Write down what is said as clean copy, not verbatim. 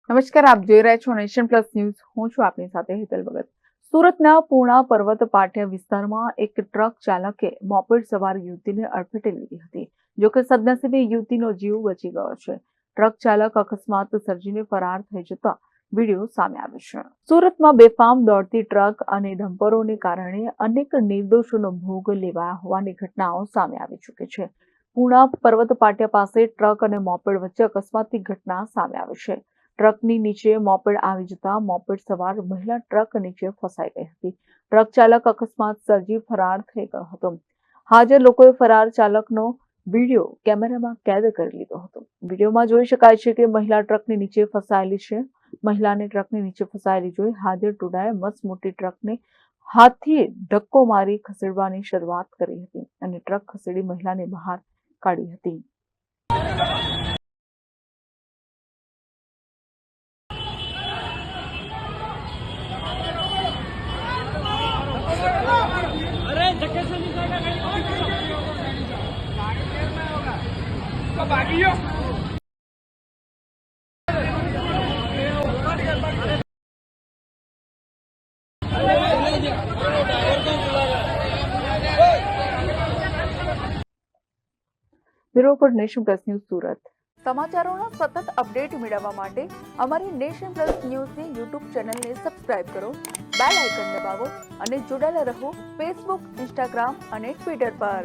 નમસ્કાર, આપ જોઈ રહ્યા છો નેશન પ્લસ ન્યૂઝ. હું છું આપની સાથે હેતલ ભગત. સુરતના પૂર્ણા પર્વત પાટિયા વિસ્તારમાં એક ટ્રક ચાલકે મોપેડ સવાર યુવતીને અડફેટે લીધી હતી. જોકે સદનસીબે યુવતીનો જીવ બચી ગયો છે. ટ્રક ચાલક અકસ્માત સર્જીને ફરાર થઈ જતા વિડીયો સામે આવ્યો છે. સુરતમાં બેફામ દોડતી ટ્રક અને ડમ્પરોને કારણે અનેક નિર્દોષોનો ભોગ લેવાયા હોવાની ઘટનાઓ સામે આવી ચૂકી છે. પૂર્ણા પર્વત પાટિયા પાસે ટ્રક અને મોપેડ વચ્ચે અકસ્માતની ઘટના સામે આવી છે. ટ્રકની નીચે મોપેડ આવી જતા મોપેડ સવાર મહિલા ટ્રક નીચે ફસાઈ ગઈ હતી. ટ્રક ચાલક અકસ્માત સર્જી ફરાર થઈ ગયો હતો. હાજર લોકોએ ફરાર ચાલકનો વિડીયો કેમેરામાં કેદ કરી લીધો હતો. વિડીયોમાં જોઈ શકાય છે કે મહિલા ટ્રકની નીચે ફસાયેલી છે. મહિલાને ટ્રકની નીચે ફસાયેલી જોઈ હાજર ટોળાએ મસમોટી ટ્રકને હાથથી ધક્કો મારી ખસેડવાની શરૂઆત કરી હતી અને ટ્રક ખસેડી મહિલાને બહાર કાઢી હતી. Bureau for Nation Plus News, Surat. સમાચારોના સતત અપડેટ મેળવવા માટે અમારી નેશન પ્લસ ન્યૂઝની યુટ્યુબ ચેનલને સબસ્ક્રાઇબ કરો, બેલ આઇકન દબાવો અને જોડાયેલા રહો ફેસબુક, ઇન્સ્ટાગ્રામ અને ટ્વિટર પર.